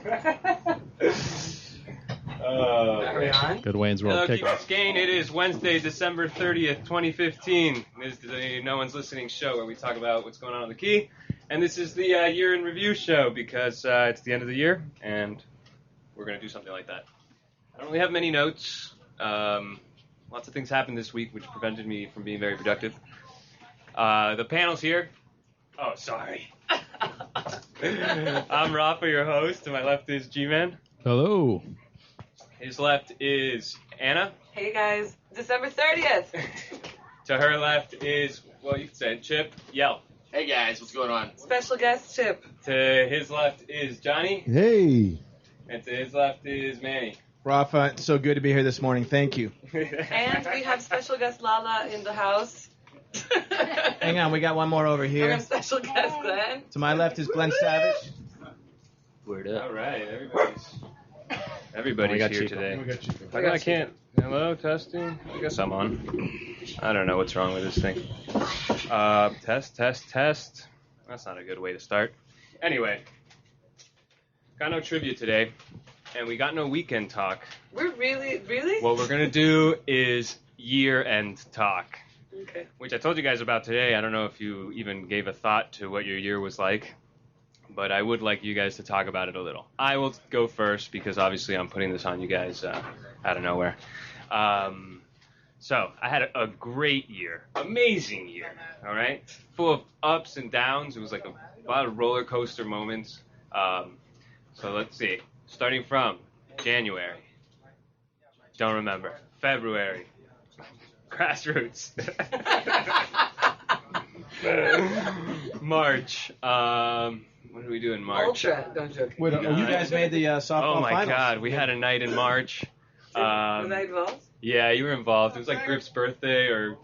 Are we on? Good Wayne's World Hello, kickoff. Key Biscayne. It is Wednesday, December 30th, 2015. This is the No One's Listening show where we talk about what's going on the Key. And this is the year in review show because it's the end of the year and we're going to do something like that. I don't really have many notes. Lots of things happened this week which prevented me from being very productive. The panel's here. Oh, sorry. I'm Rafa, your host. To my left is G-Man. Hello. His left is Anna. Hey guys, December 30th. To her left is, well, you can say it, Chip. Yell. Hey guys, what's going on? Special guest Chip. To his left is Johnny. Hey. And to his left is Manny. Rafa, it's so good to be here this morning. Thank you. And we have special guest Lala in the house. Hang on, we got one more over We here. have special guest Glenn. To my left is Glenn Savage. Word All right, everybody's here today. I can't. Hello, testing. I guess I'm on. I don't know what's wrong with this thing. Test. That's not a good way to start. Anyway, got no trivia today, and we got no weekend talk. We're really? What we're gonna do is year-end talk, Okay. which I told you guys about today. I don't know if you even gave a thought to what your year was like. But I would like you guys to talk about it a little. I will go first because obviously I'm putting this on you guys out of nowhere. So I had a great year, amazing year, all right? Full of ups and downs. It was like a lot of roller coaster moments. So let's see. Starting from January. Don't remember. February. Grassroots. March. What did we do in March? Ultra. Don't joke. Wait, you guys made the softball Oh my finals. God, we had a night in March. Was I involved? Yeah, you were involved. It was like Griff's birthday or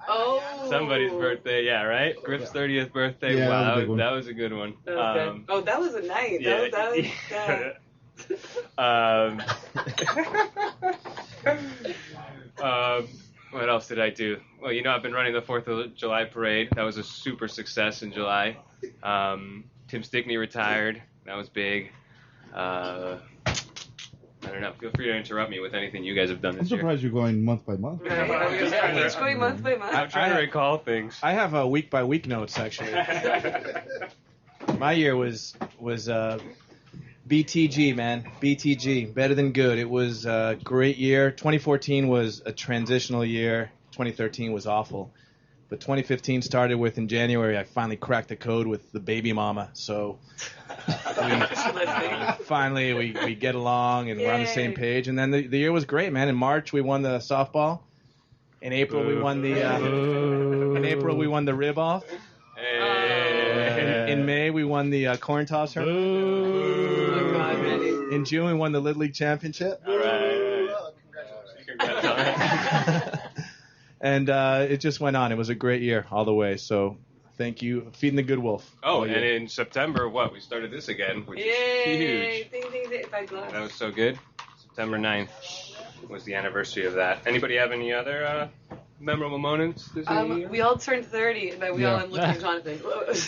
Oh. somebody's birthday. Yeah, right? Griff's 30th birthday. Yeah, wow, that was a big one. that was a good one. That was good. Oh, that was a night. Yeah. What else did I do? Well, I've been running the 4th of July parade. That was a super success in July. Tim Stickney retired. That was big. I don't know. Feel free to interrupt me with anything you guys have done I'm this year. surprised you're going month by month. Right. Each going month by month. I'm trying to recall things. I have week by week notes actually. My year was BTG, man. BTG, better than good. It was a great year. 2014 was a transitional year. 2013 was awful. But 2015 started with, in January, I finally cracked the code with the baby mama. So finally we get along and we're on the same page. And then the year was great, man. In March, we won the softball. In April, we won the rib off. In May, we won the corn toss tournament. In June, we won the Little League Championship. All right. Congrats on it. And it just went on. It was a great year all the way. So thank you. Feeding the good wolf. Oh, and in September, we started this again, which is huge. Ding, ding, ding. That was so good. September 9th was the anniversary of that. Anybody have any other memorable moments this year? We all turned 30, but we all looked at Jonathan.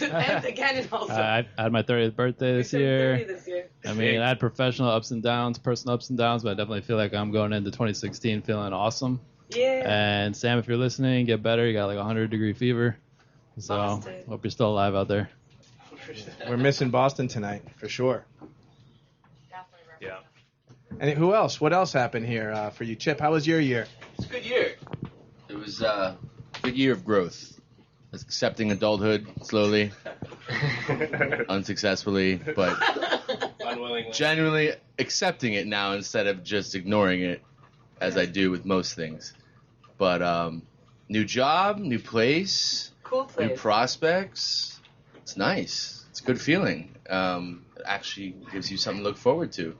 And again, and also. I had my 30th birthday this we turned year. 30 this year. I mean, I had professional ups and downs, personal ups and downs, but I definitely feel like I'm going into 2016 feeling awesome. Yeah. And Sam, if you're listening, get better. You got like 100-degree fever. So Boston. hope you're still alive out there. We're missing Boston tonight, for sure. Yeah. And who else? What else happened here for you? Chip, how was your year? It's a good year. It was a good year of growth. Accepting adulthood slowly, unsuccessfully, but Unwillingly. genuinely accepting it now instead of just ignoring it as I do with most things. But new job, new place, Cool place. new prospects. It's nice. It's a good feeling. It actually gives you something to look forward to.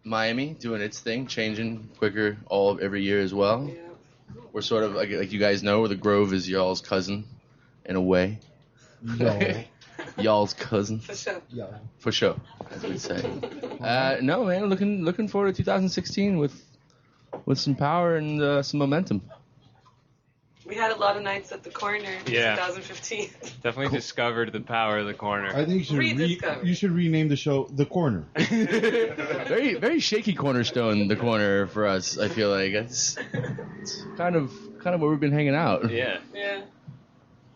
Miami doing its thing, changing quicker every year as well. Yeah. We're sort of, like you guys know, the Grove is y'all's cousin, in a way. Y'all's cousin. For sure. Yeah. For sure, as we'd say. No, man, looking forward to 2016 with some power and some momentum. We had a lot of nights at the corner in Yeah. 2015. Definitely discovered the power of the corner. I think Rediscovered. you should rename the show The Corner. Very, very shaky cornerstone, the corner for us. I feel like it's kind of where we've been hanging out. Yeah. Yeah.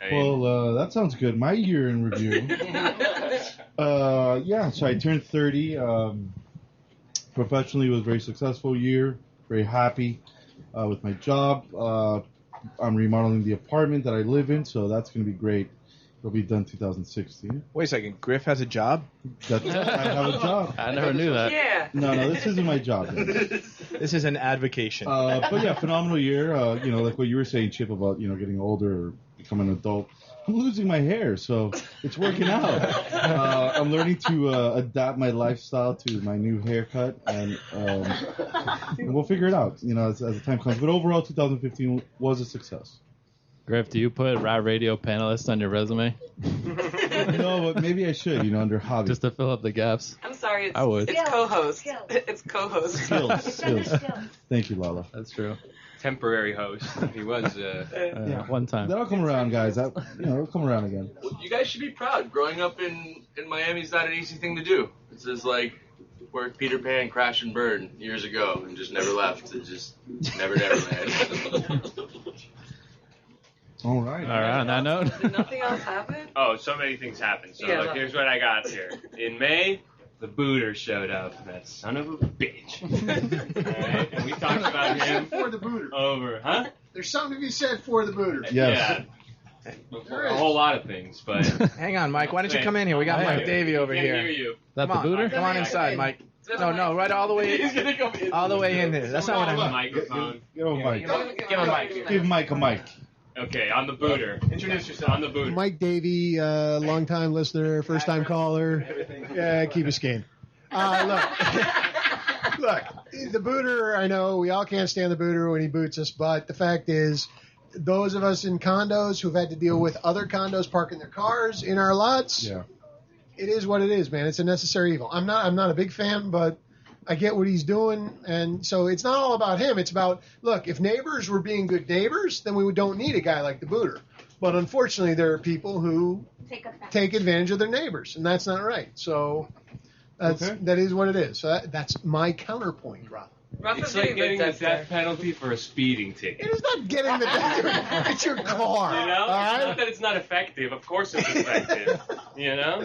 I mean, Well, that sounds good. My year in review. Yeah, so I turned 30. Professionally, it was a very successful year. Very happy with my job. I'm remodeling the apartment that I live in, so that's going to be great. It'll be done 2016. Wait a second. Griff has a job? I have a job. I never knew that. Yeah. No, this isn't my job. Yet. This is an advocation. But yeah, phenomenal year. Like what you were saying, Chip, about getting older or becoming an adult. I'm losing my hair, so it's working out. I'm learning to adapt my lifestyle to my new haircut, and we'll figure it out, as the time comes. But overall, 2015 was a success. Griff, do you put Rad Radio panelist on your resume No, but maybe I should, under hobby. just to fill up the gaps? I'm sorry. I would. It's co-host. Skills. It's co-host. Skills. Thank you, Lala. That's true. temporary host. He was. One time. That'll come around, guys. It'll come around again. You guys should be proud. Growing up in Miami is not an easy thing to do. It's just like where Peter Pan crashed and burned years ago and just never left. It just never man. All right. All right, on that note. Did nothing else happen? Oh, so many things happened. So Yeah. look, here's what I got here. In May, the Booter showed up. That son of a bitch. Alright, and we talked about him For the booter. over, huh? There's something to be said for the booter. Yes. Yeah. A whole lot of things, but Hang on, Mike. Why don't you come in here? We got Hey. Mike Davey over can't here. hear you. That the Come on, booter? come on inside, Mike. No, right all the way, all the way in there. That's not what I meant. Microphone. Give him a mic. Give him a mic. Give Mike a mic. Okay, on the Booter. Introduce yourself. On the Booter. Mike Davey, long-time listener, first-time caller. Yeah, keep us game. Look, the booter, I know we all can't stand the booter when he boots us, but the fact is, those of us in condos who've had to deal with other condos parking their cars in our lots, Yeah. it is what it is, man. It's a necessary evil. I'm not a big fan, but I get what he's doing, and so it's not all about him. It's about, look, if neighbors were being good neighbors, then we don't need a guy like the booter. But unfortunately, there are people who take advantage of their neighbors, and that's not right. So that is what it is. So that's my counterpoint, Rafa. Rafa's It's like getting the death death penalty for a speeding ticket. It is not getting the death. It's your car. You know? All It's right? not that it's not effective. Of course it's effective. You know?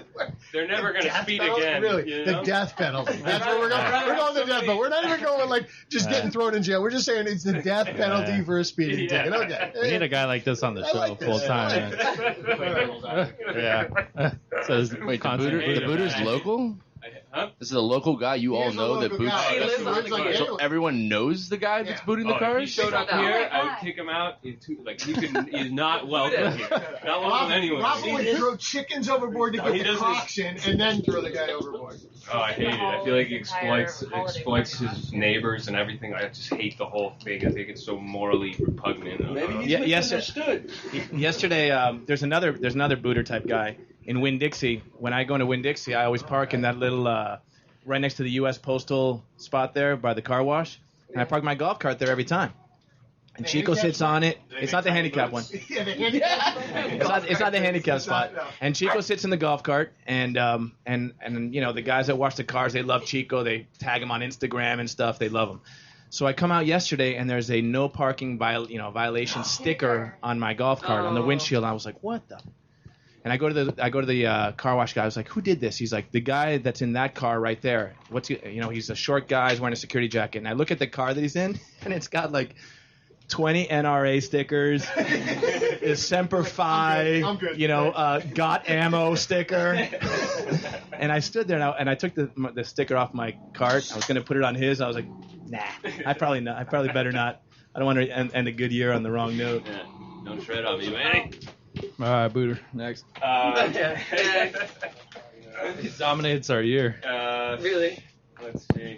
They're never going to Death speed penalty? again. Really, you the know? death penalty. That's what we're going. I'd rather We're going have to death penalty. We're not even going like just getting thrown in jail. We're just saying it's the death penalty for a speeding Yeah. ticket. Okay. We need a guy like this on the I show like this. full time. Yeah. Says Wait, the booter's local? Huh? This is a local guy you all He is a know that local boots. guy. He lives on the corner. So everyone knows the guy that's Yeah. booting the Oh, if he cars? showed up Oh here, my I would God. kick him out. He's not welcome here. Not welcome anywhere. Rafa would throw chickens overboard to No, get he the doesn't. cocks in, and then throw the guy overboard. Oh, I hate it. I feel like he Entire exploits holiday his neighbors and everything. I just hate the whole thing. I think it's so morally repugnant. Yeah, yesterday, there's another booter type guy in Winn-Dixie. When I go into Winn-Dixie, I always park in that little right next to the U.S. Postal spot there by the car wash, and I park my golf cart there every time. And Chico sits on it. It's not the handicap one. Yeah, the handicap. It's not the handicap spot. And Chico sits in the golf cart, and the guys that wash the cars, they love Chico. They tag him on Instagram and stuff. They love him. So I come out yesterday, and there's a no parking violation sticker on my golf cart on the windshield. And I was like, what the? And I go to the car wash guy. I was like, who did this? He's like, the guy that's in that car right there. He's a short guy. He's wearing a security jacket. And I look at the car that he's in, and it's got like 20 NRA stickers, a Semper Fi, I'm good. got ammo sticker. And I stood there and I took the sticker off my cart. I was going to put it on his. I was like, nah, I probably better not. I don't want to end a good year on the wrong note. Yeah. Don't shred on me, Manny. All right, Booter. Next. He dominates our year. Really? Let's see.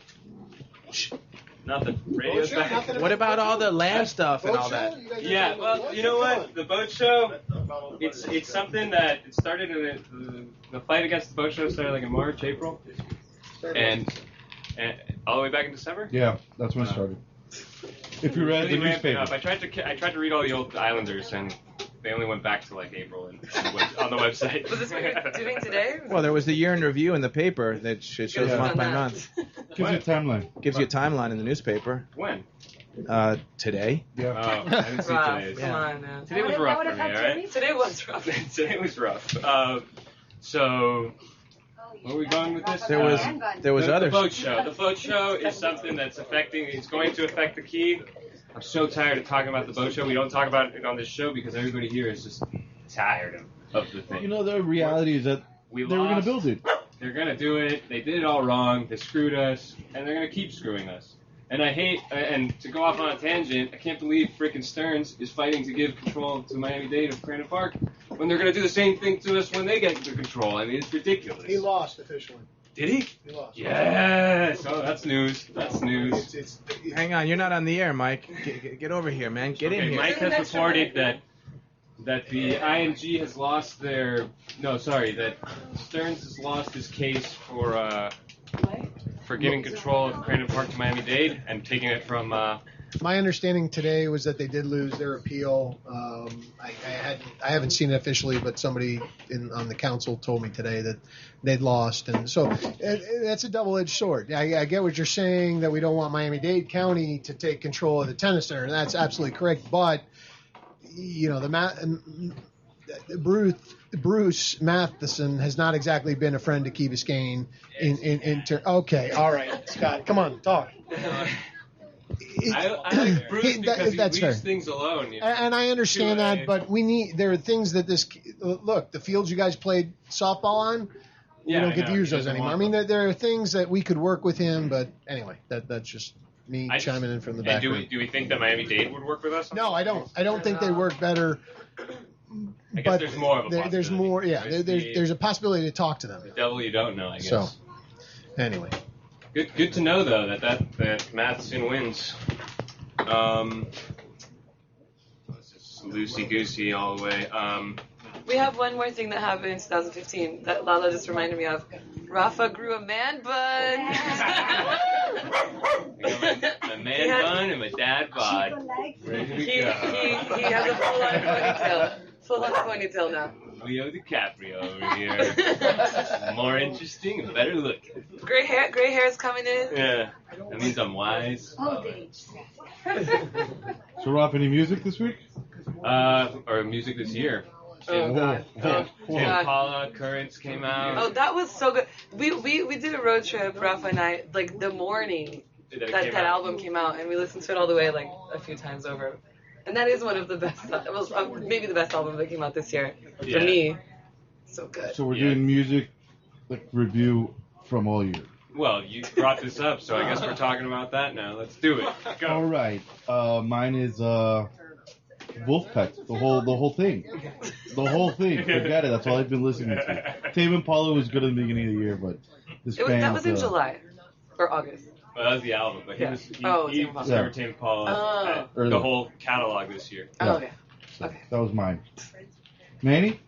Nothing. Radio's Bullshit, back. nothing What about all the land stuff and all that? Yeah, well, you know what? The boat show, it's something that it started in the fight against the boat show started like in March, April, and all the way back in December. Yeah, that's when it started. If you read the really ramping newspaper. up. I tried to read all the old Islanders, and they only went back to like April on the website. Was this what you're doing today? Well, there was the year in review in the paper that shows Yeah. month by month. Gives you a timeline. Gives you a timeline in the newspaper. When? Today. Yeah. Oh, I didn't see Rough. today's. Come on, man. Today was rough for me, alright? Today was rough. Today was rough. So, where are we going with this? There was the others. boat show. The boat show is something that's it's going to affect the Key. I'm so tired of talking about the boat show. We don't talk about it on this show because everybody here is just tired of the thing. You know, the reality is that We they were going to lost. build it. They're going to do it. They did it all wrong. They screwed us, and they're going to keep screwing us. And I hate, and to go off on a tangent, I can't believe frickin' Stears is fighting to give control to Miami-Dade of Crandon Park when they're going to do the same thing to us when they get the control. I mean, it's ridiculous. He lost officially. Did he? He lost. Yes! Oh, that's news. That's news. Hang on, you're not on the air, Mike. Get over here, man. Get in Okay, here. Mike has reported that the ING has lost their... No, sorry, that Stearns has lost his case for giving control of Crandon Park to Miami-Dade and taking it from... My understanding today was that they did lose their appeal. I haven't seen it officially, but somebody on the council told me today that they'd lost, and so that's a double-edged sword. I get what you're saying, that we don't want Miami-Dade County to take control of the tennis center, and that's absolutely correct. But you know, Bruce Matheson has not exactly been a friend to Key Biscayne. Okay, all right, Scott, come on, talk. I like Bruce because he that's fair. leaves things alone. You know? And I understand that, but there are things that look, the fields you guys played softball on, we don't get to use those anymore. I mean, there are things that we could work with him, but anyway, that's just me chiming in from the back. Do we think that Miami-Dade would work with us? No, I don't. I don't think they work better. I guess But there's more of a possibility. there's more. Yeah, there's a possibility to talk to them. The devil you don't know, I guess. So, anyway. Good to know though that Matheson wins. This is loosey goosey all the way. We have one more thing that happened in 2015 that Lala just reminded me of. Rafa grew a man bun. I got my man bun and my dad bod. Ready to He go. has a full-on ponytail now. Leo DiCaprio over here. More interesting and better looking. Gray hair is coming in. Yeah, that means I'm wise. So, Rob, any music this week? Or music this year. Oh God. Impala, Currents came out. Oh, that was so good. We did a road trip, Rafa and I, like the morning that album came out, and we listened to it all the way like a few times over. And that is one of the best, maybe the best album that came out this year for me. So good. So we're doing music like review from all year. Well, you brought this up, so I guess we're talking about that now. Let's do it. Go. All right. Mine is Vulfpeck. The whole thing. The whole thing. Forget it. That's all I've been listening to. Tame Impala was good at the beginning of the year, but this band. That was in July or August. Well, that was the album, but he Tame Impala. discovered Tame Impala the whole catalog this year. Oh, okay. So Okay. that was mine. Manny?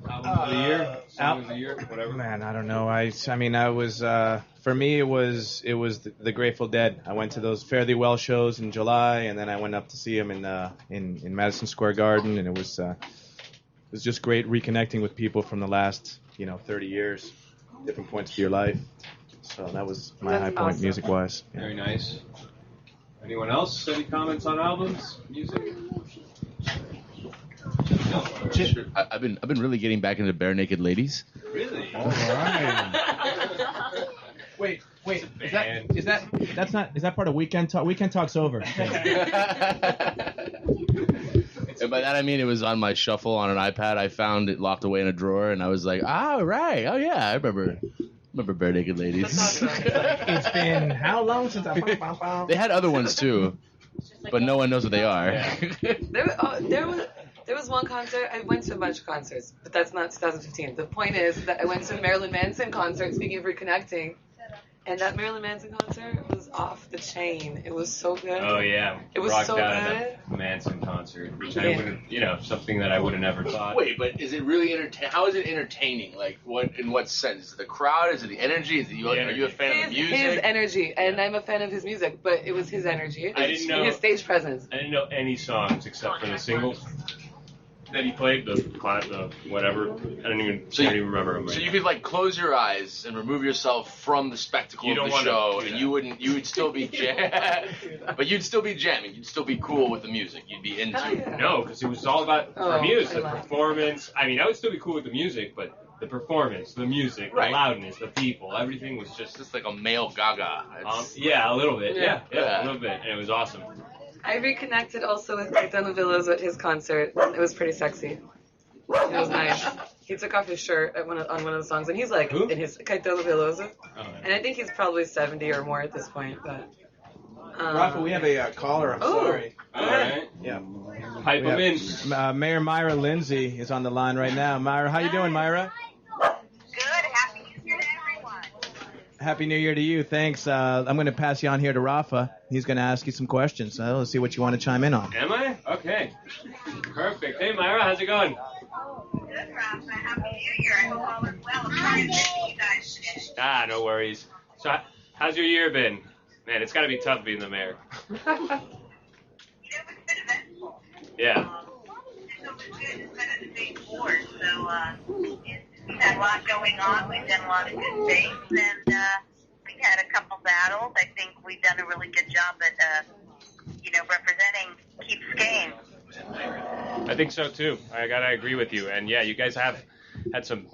Album of the year, song of the year, whatever. Man, I don't know. I mean, I was for me it was the Grateful Dead. I went to those Fare Thee Well shows in July, and then I went up to see them in Madison Square Garden, and it was just great reconnecting with people from the last 30 years, different points of your life. So that was my high point awesome. music wise. Yeah. Very nice. Anyone else? Any comments on albums, music? Sure. I've been really getting back into Barenaked Ladies. Really? All right. Wait, is that part of Weekend Talk? Weekend Talk's over. And by that I mean it was on my shuffle on an iPad. I found it locked away in a drawer, and I was like, right. Oh yeah, I remember Barenaked Ladies. That's awesome. It's been how long since I They had other ones too, but no one knows what they are. There was one concert. I went to a bunch of concerts, but that's not 2015. The point is that I went to a Marilyn Manson concert, speaking of reconnecting, And that Marilyn Manson concert was off the chain. It was so good. Oh yeah, It was rocked so out at good. the Manson concert, which I Yeah. would have, something that I would have never thought. Wait, but is it really how is it entertaining? Like, in what sense? Is it the crowd? Is it the energy? Are you a fan of the music? His energy, and I'm a fan of his music, but it was his energy. I didn't know his stage presence. I didn't know any songs except for the singles that he played, the whatever. I don't even remember them. So you could like close your eyes and remove yourself from the spectacle You of don't the wanna show, do and that. you would still be but you'd still be jamming. You'd still be cool with the music. You'd be into Hell it. yeah. No, because it was all about Oh, for me. It was I the love it. performance. I mean, I would still be cool with the music, but the performance, the music, Right. the loudness, the people, everything was It's just. just like a male Gaga. Yeah, a little bit. Yeah, Yeah. a little bit, and it was awesome. I reconnected also with Caetano Veloso at his concert. It was pretty sexy. It was nice. He took off his shirt on one of the songs, and he's like Who? in his Caetano Veloso, Oh, and I think he's probably 70 or more at this point. But Rafa, we have a caller. I'm Oh. sorry. all right. Yeah. Pipe We them in. have, Mayor Myra Lindsay is on the line right now. Myra, how you doing, Myra? Good. Happy New Year to everyone. Happy New Year to you. Thanks. I'm going to pass you on here to Rafa. He's going to ask you some questions. So let's see what you want to chime in on. Am I? Okay. Perfect. Hey, Myra, how's it going? Good, Rafa. Happy New Year. I hope all is well. I'm trying to miss you guys today. No worries. So, how's your year been? Man, it's got to be tough being the mayor. It's been eventful. Yeah. It's always good. It's kind of the big board. So we've had a lot going on. We've done a lot of good things. And we've had a couple battles. I think we've done a really good job at, representing Keep Skane. I think so too. I gotta agree with you. And yeah, you guys have had some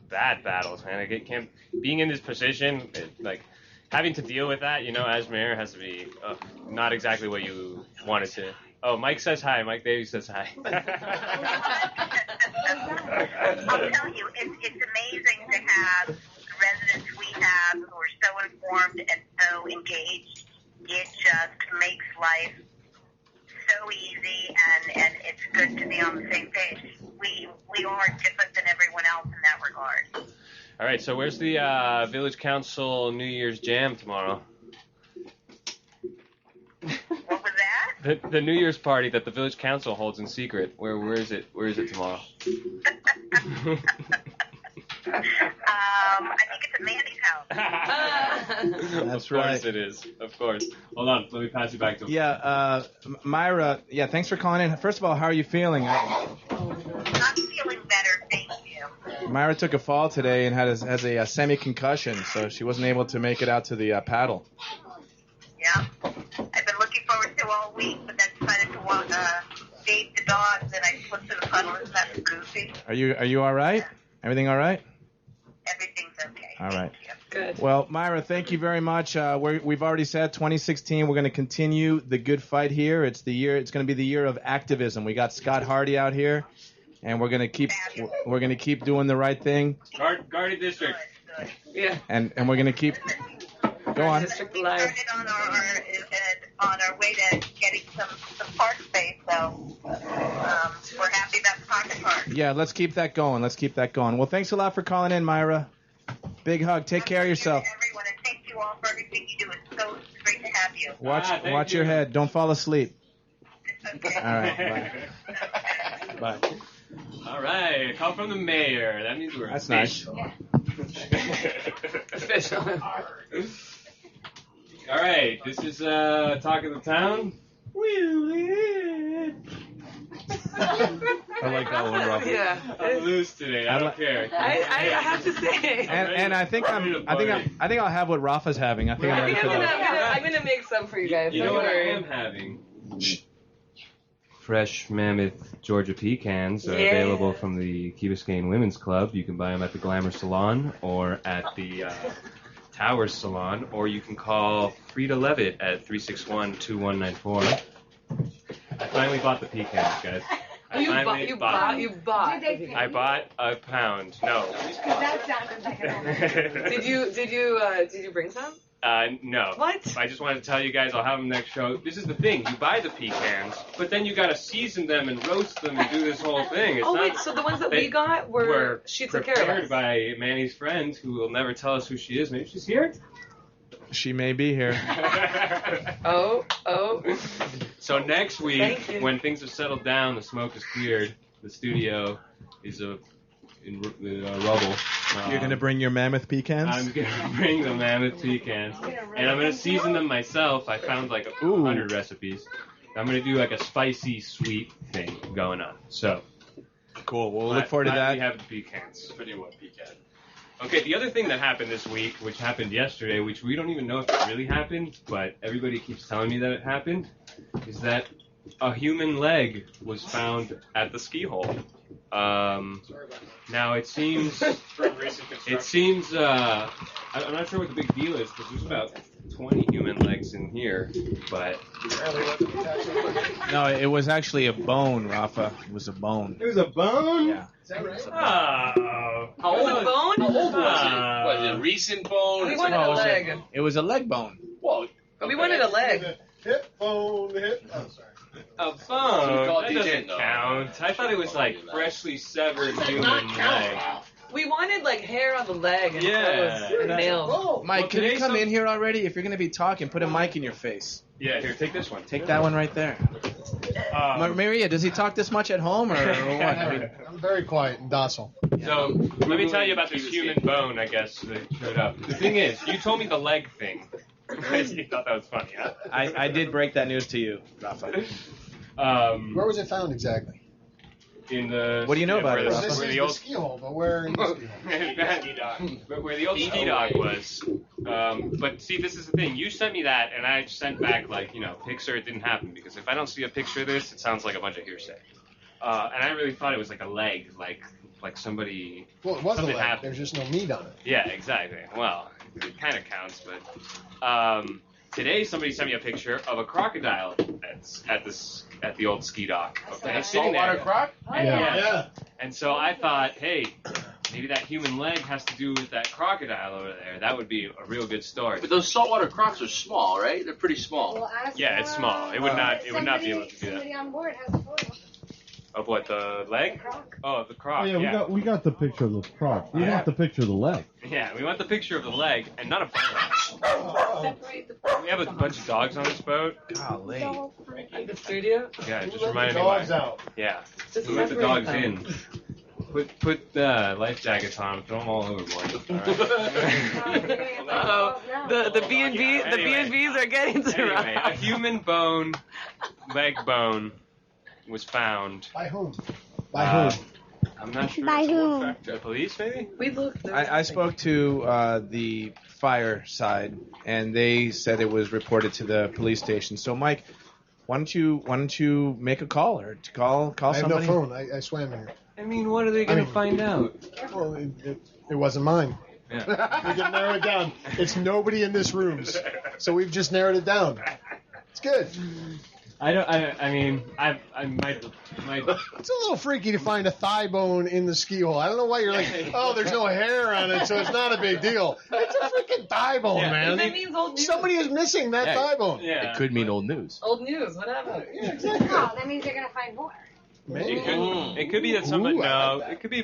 bad battles, man. Being in this position, like having to deal with that, as mayor, has to be not exactly what you wanted to. Oh, Mike says hi. Mike Davies says hi. I'll tell you, it's amazing to have the residents we have who are so informed and so engaged. It just makes life so easy, and it's good to be on the same page. We are different than everyone else in that regard. All right, so where's the Village Council New Year's Jam tomorrow? What was that? The New Year's party that the Village Council holds in secret. Where is it? Where is it tomorrow? I think it's at Manny's house. That's Of course right. it is. Of course. Hold on. Let me pass you back to him. Yeah, Myra, thanks for calling in. First of all, how are you feeling? I'm feeling better, thank you. Myra took a fall today and has a semi-concussion, so she wasn't able to make it out to the paddle. Yeah. I've been looking forward to all week, but then decided to walk, bathe the dogs, and I slipped in the puddle. Isn't that goofy? Are you all right? Everything all right? Everything's okay. All right. Thank you. good. Well, Myra, thank you very much. We've already said 2016. We're going to continue the good fight here. It's going to be the year of activism. We got Scott Hardy out here, and we're going to keep doing the right thing. Guardian District. Good. Yeah. And we're going to keep. Go on. District We Live. started on our way to getting some park space, so we're happy about the pocket park. Yeah, let's keep that going. Well, thanks a lot for calling in, Myra. Big hug. Take care of yourself. Everyone, and thank you all for everything you do. It's so great to have you. Thank Watch you. your head. Don't fall asleep. Okay. All right. Bye. Bye. All right. A call from the mayor. That means we're That's nice. Official. All right. This is Talk of the Town. I like that one, Robert. Yeah. I'm loose today. I don't care. I have to say. And I think I'll have what Rafa's having. I think I'm I ready think for that. I'm gonna make some for you guys. You Don't know what I worry. am having? Fresh Mammoth Georgia pecans are Yay. available from the Key Biscayne Women's Club. You can buy them at the Glamour Salon or at the Towers Salon, or you can call Frida Levitt at 361-2194. I finally bought the pecans, guys. You bought. I bought a pound. No. That sounded like a Did you bring some? No. What? I just wanted to tell you guys I'll have them next show. This is the thing. You buy the pecans, but then you got to season them and roast them and do this whole thing. It's Oh not, wait, so the ones that they we got were she took care of prepared us. by Manny's friend, who will never tell us who she is. Maybe she's here. She may be here. Oh. So next week, Thank you. when things have settled down, the smoke is cleared, the studio is in rubble. You're going to bring your Mammoth pecans? I'm going to bring the Mammoth pecans, and I'm going to season them myself. I found like 100 recipes. I'm going to do like a spicy, sweet thing going on. So cool. We'll look forward to that. We have the pecans. Okay, the other thing that happened this week, which happened yesterday, which we don't even know if it really happened, but everybody keeps telling me that it happened, is that a human leg was found at the ski hole. Now it seems, I'm not sure what the big deal is, because there's about 20 human legs in here, but... No, it was actually a bone, Rafa. It was a bone. It was a bone? Yeah. Is that right? Oh. How old? A bone? How old was it? Was it a recent bone? We wanted a leg. It was a leg bone. Whoa. But we wanted a leg. Hip bone, hip. Oh, sorry. A So we bone? call That it doesn't DJ, count. I thought it was like freshly severed human leg. We wanted like hair on the leg and Yeah. toes and nails. Mike, can you today's come in here already? If you're going to be talking, put a mic in your face. Yeah, here, take this one. Take that one right there. Maria, does he talk this much at home or what? I mean, I'm very quiet and docile. So, let me tell you about this human bone, I guess, that showed up. The thing is, you told me the leg thing. You thought that was funny, huh? I did break that news to you, Rafa. Where was it found exactly? In the... What do you know about where it, the- Rafa? This where is the the old ski hole, but where in the ski hole? But where the old ski dock was. But see, this is the thing. You sent me that, and I sent back, like, picture. It didn't happen, because if I don't see a picture of this, it sounds like a bunch of hearsay. And I really thought it was like a leg, like somebody... Well, it was a something leg. happened. There's just no meat on it. Yeah, exactly. Well, it kind of counts, but... today, somebody sent me a picture of a crocodile that's at the old ski dock. Okay, sitting there. Saltwater croc? Yeah. And so I thought, hey, maybe that human leg has to do with that crocodile over there. That would be a real good story. But those saltwater crocs are small, right? They're pretty small. Yeah, it's small. It would not be able to do that. Somebody on board has a photo. Of what, the leg? Oh, the croc. Oh, yeah, we got the picture of the croc. We want the picture of the leg. Yeah, we want the picture of the leg and not a bone. We have a bunch of dogs on this boat. Golly. At the studio? Yeah, it just Who let reminded the me why. dogs out? Yeah. Just We let the separate dogs them. in. Put life jackets on them, throw them all overboard. All right. Uh-oh. The B&B, the Anyway. B&Bs are getting to Anyway, a Rafa. human bone, leg bone, was found. By whom? By whom? I'm not sure. By whom? The police, maybe? We looked. I spoke to the fire side, and they said it was reported to the police station. So, Mike, why don't you make a call or call I have somebody? no phone. I swam in here. I mean, what are they going to find out? Well, it wasn't mine. Yeah. We can narrow it down. It's nobody in this room, so we've just narrowed it down. It's good. I mean, I might. It's a little freaky to find a thigh bone in the ski hole. I don't know why you're like, oh, there's no hair on it, so it's not a big deal. It's a freaking thigh bone, Yeah. man. That means old news. Somebody is missing that thigh bone. Yeah. It could mean old news. Old news. What happened? Yeah, exactly. Oh, that means they're gonna find more. It could be that somebody. Ooh, I No, like that. it could be.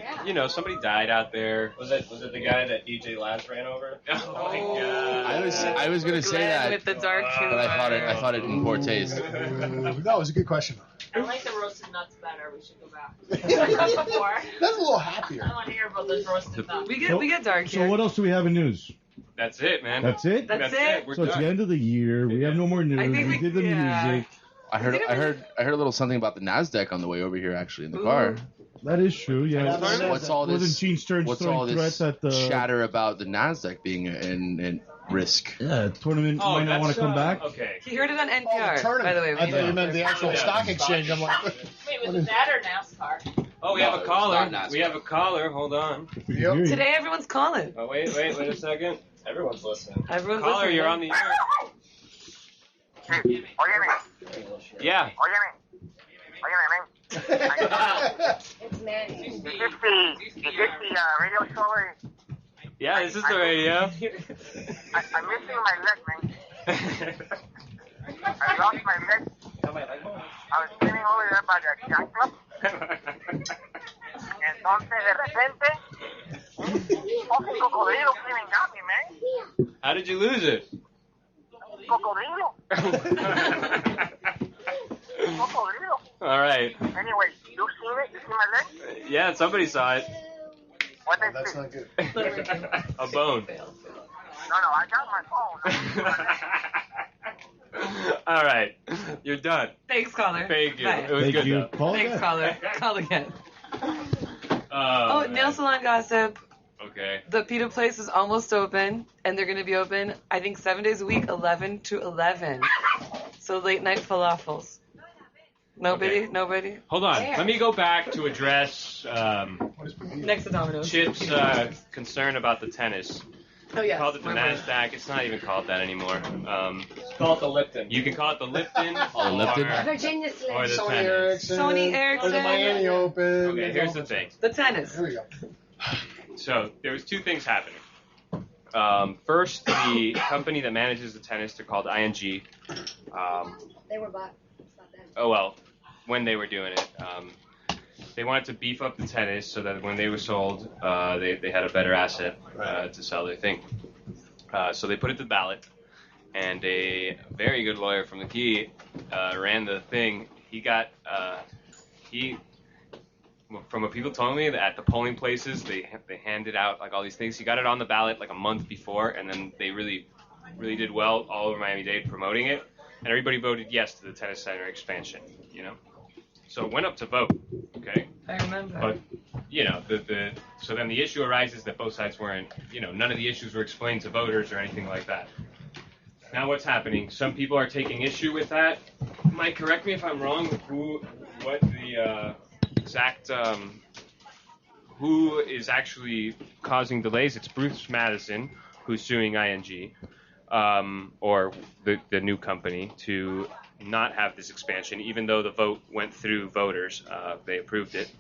Somebody died out there. Was it the guy that DJ Laz ran over? Oh my god. I was gonna say Glenn that, with the dark but I thought it in poor taste. That was a good question. I like the roasted nuts better. We should go back. That's a little happier. I want to hear about those roasted nuts. We get dark So here. what else do we have in news? That's it, man. That's it? That's it. We're So it's done. the end of the year. We have no more news. I think We did the music. I heard a little something about the Nasdaq on the way over here, actually, in the car. That is true, yeah. What's all Wasn't this? Gene Stearns What's all throwing this threats at the chatter about the Nasdaq being in risk? Yeah, tournament Oh, might not want that's, to come back. Okay. He heard it on Oh, NPR. the tournament. By the way, I thought you meant the actual stock exchange. I'm like, Wait, was it that or NASCAR? Oh, we have a No, caller. it's not We have a caller. Hold on. If we can hear you. today everyone's calling. Oh, wait a second. Everyone's listening. Everyone's Caller, listening. you're on the air. Óyeme, Yeah. óyeme, It's Manny. is this the radio show? Yeah, this is the radio. I'm missing my leg, man. I lost my leg. I was sitting over there by the yacht club. Entonces, de repente, un fucking cocodrilo came and got me, man. How did you lose it? All right. Anyway, you seen it? You see my leg? Yeah, somebody saw it. What they That's see? not good. A bone. No, I got my phone. All right. You're done. Thanks, caller. Thank you. Bye. It was Thank good you. though. Call Thanks, back. caller. Call again. Oh, Oh, nail salon gossip. Okay. The pita place is almost open, and they're going to be open, I think, 7 days a week, 11 to 11. So late night falafels. Nobody? Okay. Nobody? Hold on. Let me go back to address Next to Domino's. Chip's concern about the tennis. Oh, yes. Called it the NASDAQ. It's not even called that anymore. Call it the Lipton. You can call it the Lipton. Oh, the Lipton. Virginia Or Slim. the Sony tennis. Ericsson. Sony Or Ericsson. the Miami Open. Okay, here's the thing. The tennis. Here we go. So there was two things happening. First, the company that manages the tennis, they're called ING. They were bought. It's not them. Oh well, when they were doing it, they wanted to beef up the tennis so that when they were sold, they had a better asset to sell their thing. So they put it to the ballot, and a very good lawyer from the Key ran the thing. From what people told me, that at the polling places, they handed out like all these things. He got it on the ballot like a month before, and then they really did well all over Miami-Dade promoting it, and everybody voted yes to the tennis center expansion. You know, so it went up to vote. Okay. I remember. But you know, so then the issue arises that both sides weren't. You know, none of the issues were explained to voters or anything like that. Now what's happening? Some people are taking issue with that. Mike, correct me if I'm wrong. What the exact who is actually causing delays? It's Bruce Madison who's suing ING, or the new company, to not have this expansion, even though the vote went through voters. They approved it.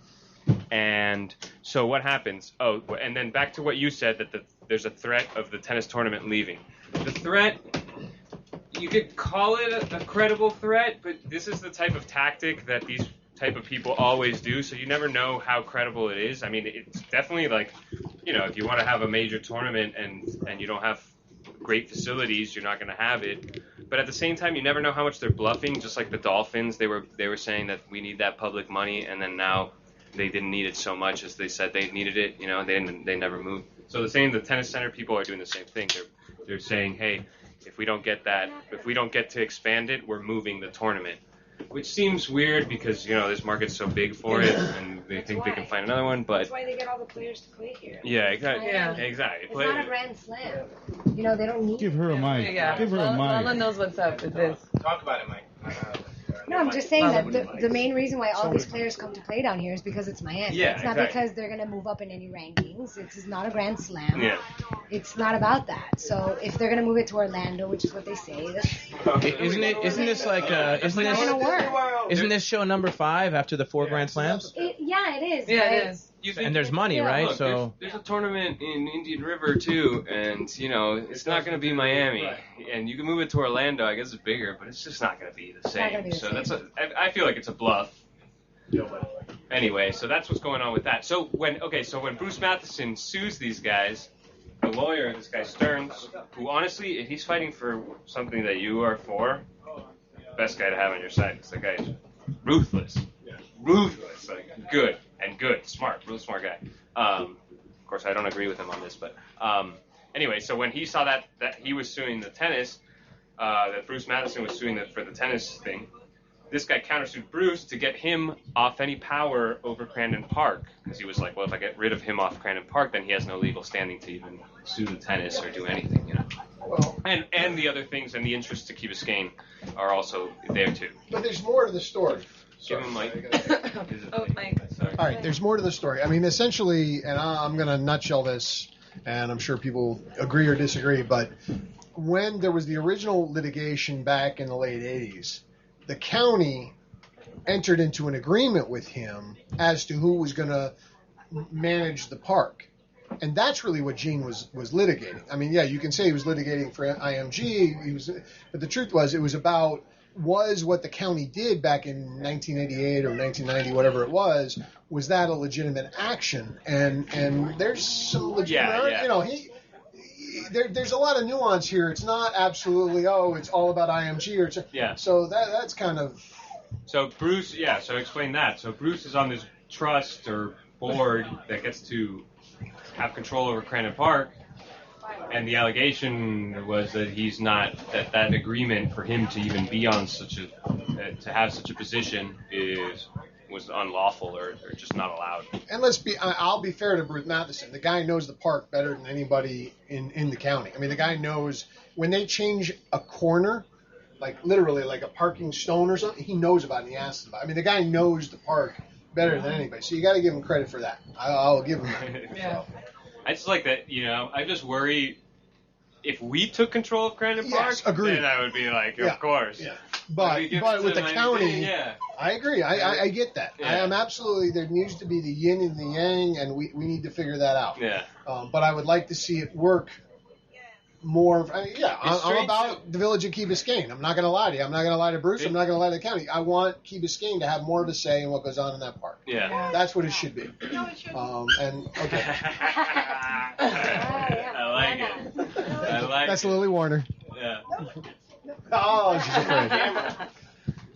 And so what happens? Oh, and then back to what you said, that there's a threat of the tennis tournament leaving. The threat, you could call it a credible threat, but this is the type of tactic that these type of people always do, so you never know how credible it is. I mean, it's definitely like, you know, if you want to have a major tournament and you don't have great facilities, you're not going to have it. But at the same time, you never know how much they're bluffing. Just like the Dolphins, they were saying that we need that public money, and then now they didn't need it so much as they said they needed it. You know, they never moved. So the tennis center people are doing the same thing. They're saying, hey, if we don't get to expand it, we're moving the tournament. Which seems weird because, you know, this market's so big for it, and they think they can find another one, but... That's why they get all the players to play here. Yeah, exactly. Yeah. Exactly. It's not a grand slam. You know, they don't need Give her a mic. Yeah. Give her a Lala mic. knows what's up with this. Talk about it, Mike. No, I'm just saying that the main reason why all these players come to play down here is because it's Miami. Yeah, it's not exactly. because they're going to move up in any rankings. It's not a grand slam. Yeah. It's not about that. So if they're going to move it to Orlando, which is what they say, Isn't this like it's not going to work. isn't this show number 5 after the 4 Grand Slams? Yeah, it is. Yeah, right? it is. And there's money, Yeah. right? Look, So there's a tournament in Indian River too, and you know it's not going to be Miami, and you can move it to Orlando. I guess it's bigger, but it's just not going to be the not same. gonna be the So same. I feel like it's a bluff. Anyway, so that's what's going on with that. So when Bruce Matheson sues these guys, the lawyer, this guy Stears, who honestly, if he's fighting for something that you are for, best guy to have on your side. Because the guy is ruthless, like good, smart, really smart guy. Of course, I don't agree with him on this, but anyway, so when he saw that he was suing the tennis, that Bruce Madison was suing for the tennis thing, this guy countersued Bruce to get him off any power over Crandon Park, because he was like, well, if I get rid of him off Crandon Park, then he has no legal standing to even sue the tennis or do anything, you know. And the other things and the interests to Key Biscayne are also there too. But there's more to the story. Give him Mike. Mike. All right, there's more to the story. I mean, essentially, and I'm going to nutshell this, and I'm sure people agree or disagree, but when there was the original litigation back in the late 80s, the county entered into an agreement with him as to who was going to manage the park. And that's really what Gene was litigating. I mean, yeah, you can say he was litigating for IMG, but the truth was it was about what the county did back in 1988 or 1990, whatever it was that a legitimate action? And there's some legitimate, you know, there's a lot of nuance here. It's not absolutely, it's all about IMG. So that's kind of... So Bruce, so explain that. So Bruce is on this trust or board that gets to have control over Crandon Park, and the allegation was that he's not, that agreement for him to even be on to have such a position was unlawful or just not allowed. And I'll be fair to Bruce Matheson. The guy knows the park better than anybody in the county. I mean, the guy knows when they change a corner, like literally like a parking stone or something, he knows about it and he asks about it. I mean, the guy knows the park better than anybody. So you got to give him credit for that. I'll give him that. Yeah. I just like that, I just worry if we took control of Crandon Park, agreed. then I would be like, of course. Yeah. But with the county, I agree. I get that. Yeah. I am absolutely, there needs to be the yin and the yang, and we need to figure that out. Yeah. But I would like to see it work more. I'm about the village of Key Biscayne. I'm not going to lie to you. I'm not going to lie to Bruce. I'm not going to lie to the county. I want Key Biscayne to have more of a say in what goes on in that park. Yeah. That's what it should be. Okay. I like it. That's Lily Warner. Yeah. Oh, she's afraid.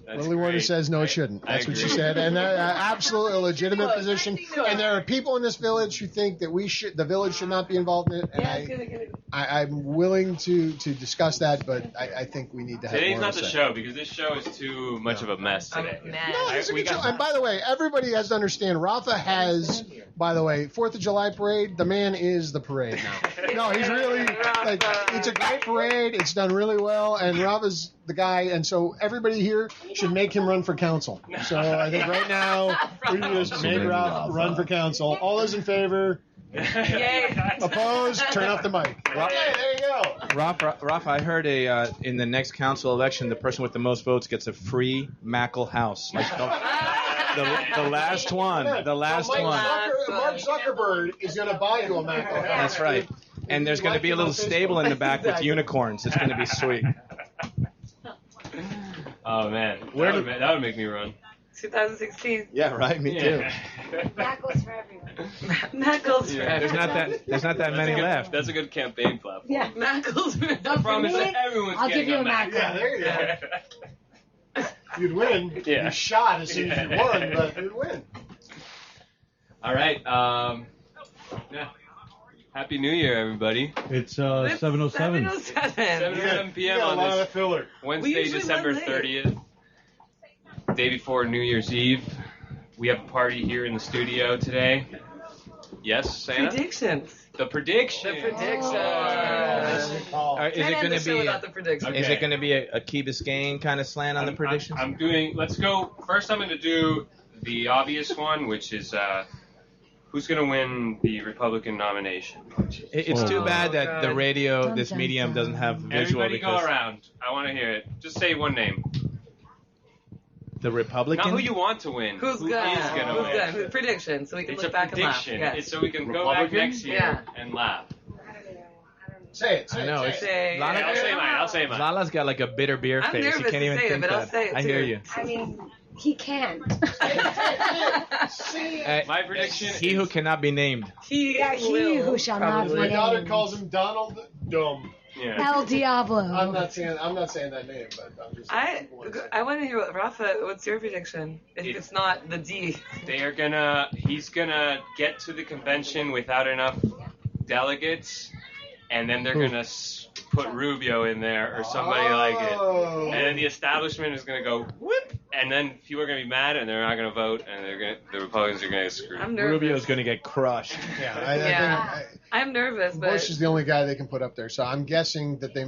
Lily Warner says no, it shouldn't. That's what she said, and absolutely a legitimate position. And there are people in this village who think that the village should not be involved in it. And I'm willing to discuss that, but I think we need to have Today's more not of a the say. show because this show is too much of a mess today. No, it's a good show. And by the way, everybody has to understand, Rafa has, by the way, 4th of July parade, the man is the parade now. No, he's really, it's a great parade. It's done really well, and Rafa's the guy, and so everybody here should make him run for council. So I think right now, we just make Rafa run for council. All those in favor? Yay. Opposed? Turn off the mic. Okay, there you go. Rafa, I heard in the next council election, the person with the most votes gets a free Mackle house. Like the last one. The last one. Mark Zuckerberg is going to buy you a Mackle house. That's right. And there's going to be a little stable in the back with unicorns. It's going to be sweet. Oh, man. That would make me run. 2016. Yeah, right. Me too. Mackles for everyone. Mackles for everyone. There's not that many left. That's a good campaign platform. Yeah. Mackles for everyone. The problem is that everyone's I'll getting give you a Mackle. Mackle. Yeah, there you go. You'd win. Yeah. You'd shot as soon as you won, but you'd win. All right. Yeah. Happy New Year, everybody. It's 7:07. 7:07 p.m. on this Wednesday, December 30th, day before New Year's Eve. We have a party here in the studio today. Yes, Santa? Predictions. The prediction. The prediction. Is it going to be? Without the prediction. Is it going to be a Key Biscayne kind of slant on the predictions? I'm doing. Let's go. First, I'm going to do the obvious one, which is who's going to win the Republican nomination. It's too bad that the radio, this medium, doesn't have visual. Everybody go around. I want to hear it. Just say one name. The Republican? Not who you want to win. Who's going to win? Prediction, so we can look back and laugh. It's so we can go back next year and laugh. Say it. I know. I'll say mine. Lala's got like a bitter beer I'm face. nervous He can't even to say think it, but that. I'll say it I too. hear you. I mean, he can't. My prediction He who cannot be named. He who shall not be My daughter named. calls him Donald Dumb. Yeah. El Diablo. I'm not saying that name, but I'm just. I want to hear what Rafa. What's your prediction? If it's not the D. He's gonna get to the convention without enough delegates, and then they're gonna put Rubio in there or somebody like it, and then the establishment is gonna go whoop, and then people are gonna be mad and they're not gonna vote, and the Republicans are gonna get screwed. I'm nervous. Rubio's going to get crushed. Yeah, I'm nervous, but Bush is the only guy they can put up there, so I'm guessing that they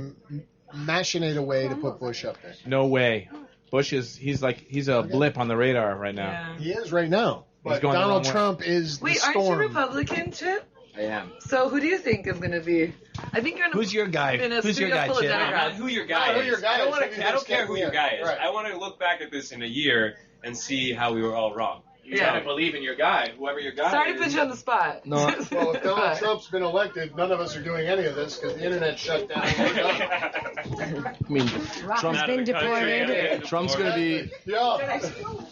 machinate a way to put Bush up there. No way. Bush he's a blip on the radar right now. Yeah. He is right now, but going the Donald wrong way. Trump is the Wait, aren't you storm. Republican, Chip? I am. So who do you think is going to be? I think you're in a, Who's your guy? in a Who's your studio guy, full of Chip? Democrats. Not who your guy Who is. your guy I is. don't care who your guy is. Right. I want to look back at this in a year and see how we were all wrong. You gotta believe in your guy, whoever your guy Sorry is. to put you on the spot. No. Well, if Donald Trump's been elected, none of us are doing any of this because the internet shut down. We're done. I mean, Trump's been deported. Trump's gonna be. Yeah.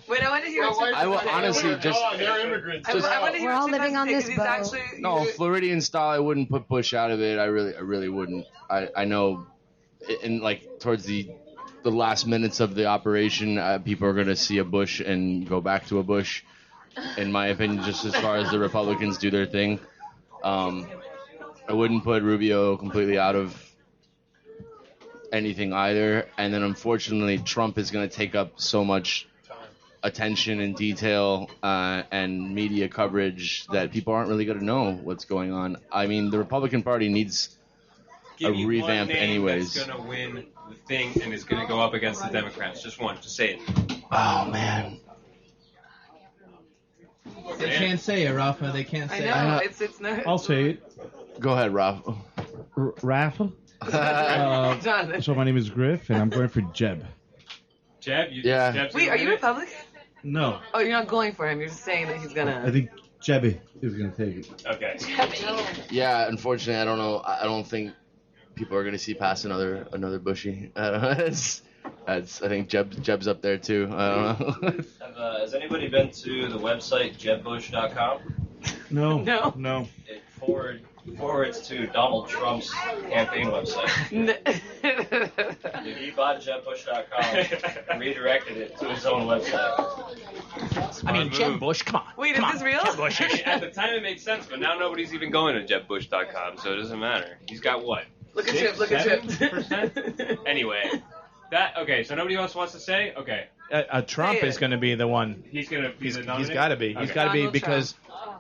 Wait, I want to hear. I will honestly just. they're immigrants. I want to hear. We're all what you living have on to say, this 'cause he's boat. actually- No, Floridian style. I wouldn't put Bush out of it. I really wouldn't. I know, in like towards the last minutes of the operation, people are gonna see a Bush and go back to a Bush. In my opinion, just as far as the Republicans do their thing, I wouldn't put Rubio completely out of anything either. And then unfortunately, Trump is going to take up so much attention and detail and media coverage that people aren't really going to know what's going on. I mean, the Republican Party needs Give a me revamp one name anyways. that's gonna win the thing and is gonna go up against the Democrats. Just one. Just say it. Oh man. They can't say it, Rafa. They can't I say know. it. It's not. I'll say it. Go ahead, Rob. Rafa. Jonathan. So my name is Griff, and I'm going for Jeb. Jeb, Yeah. Jeb's Wait, gonna are you win it? Republican? No, Oh, you're not going for him. You're just saying that he's I gonna. think Jebby is going to take it. Okay. Yeah, unfortunately, I don't know. I don't think people are going to see past another Bushy. I don't know. I think Jeb's up there too. I don't know. Has anybody been to the website jebbush.com? No. No. It forwards to Donald Trump's campaign website. He bought jebbush.com and redirected it to his own website. I mean, Jeb Bush, come on. Wait, come is on. this real? Jeb Bush. I mean, at the time it made sense, but now nobody's even going to jebbush.com, so it doesn't matter. He's got what? Look at Chip. Look at Chip. 7%? Anyway, okay. So nobody else wants to say? Okay, Trump Say is it. going to be the one. he's gonna be the nominee. He's got to be. He's Okay. got to be Donald because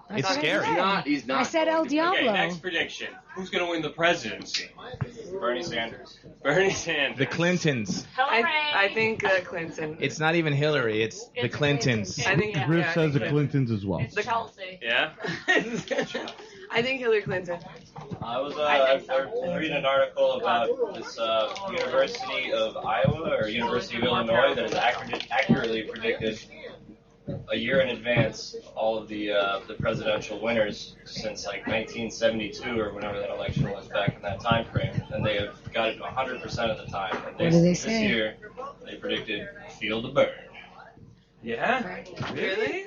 That's it's what I scary. said. He's not. I said El Diablo. Okay, next prediction. Who's gonna win the presidency? Bernie Sanders. Bernie Sanders. The Clintons. I think Clinton. It's not even Hillary. It's the Clintons. I think Griff yeah, I says the think Clintons as well. It's Chelsea. Yeah. I think Hillary Clinton. I was reading an article about this University of Iowa or University of Illinois that has accurately predicted a year in advance all of the presidential winners since like 1972 or whenever that election was back in that time frame, and they have got it 100% of the time. And What do they this say? year they predicted field of burn. Yeah. Really?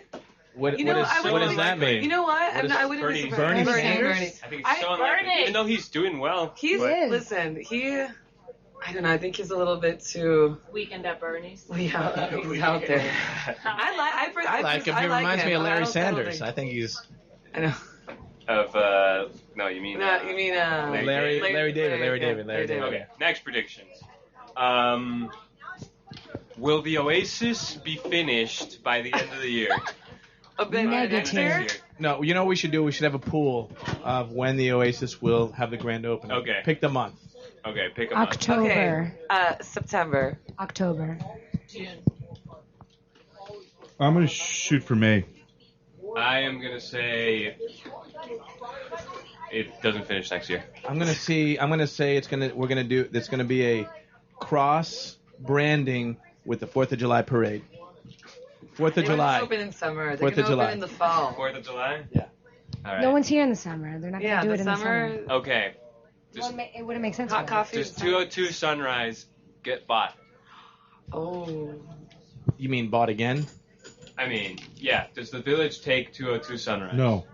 What You know, what does that mean? You know what? I wouldn't Bernie- be surprised. Bernie Sanders? Bernie. I think it's so unlikely, Bernie. even though he's doing well. He's He is. listen. I don't know. I think he's a little bit too. Weekend at Bernie's. He's out there. I like him. He reminds me of Larry Sanders. I think he's I know. No, you mean. No, you mean Larry David. Okay, next predictions. Will the Oasis be finished by the end of the year? A bit next year. Next year. No, you know what we should do? We should have a pool of when the Oasis will have the grand opening. Okay. Pick the month. Okay, pick a month. October. Okay. September. October. June. I'm going to shoot for May. I am gonna say it doesn't finish next year. I'm gonna say it's gonna be a cross branding with the 4th of July parade. 4th of July. Open in summer. They're 4th of gonna July. open in the fall. 4th of July? Yeah. All right. No one's here in the summer. They're not going Yeah, to do the it in the summer. summer. Okay. It wouldn't make sense. Hot for them. coffee. Does 202 Sunrise get bought? Oh. You mean bought again? I mean, yeah. Does the village take 202 Sunrise? No.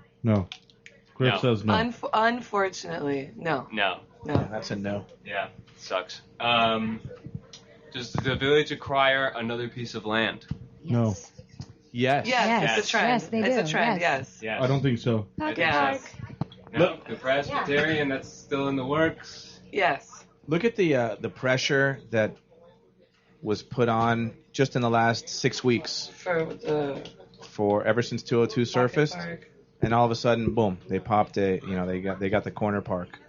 Griff No. says no. Unfortunately, no. No. Yeah, that's a no. Yeah, sucks. Does the village acquire another piece of land? No. Yes. Yes, it's a trend. Yes, they It's do. a trend. Yes. Yes. I don't think so. Pocket Yes. Park. No, the Presbyterian, that's still in the works. Yes. Look at the pressure that was put on just in the last 6 weeks For ever since 202 surfaced, Park. and all of a sudden, boom, they popped they got the corner park.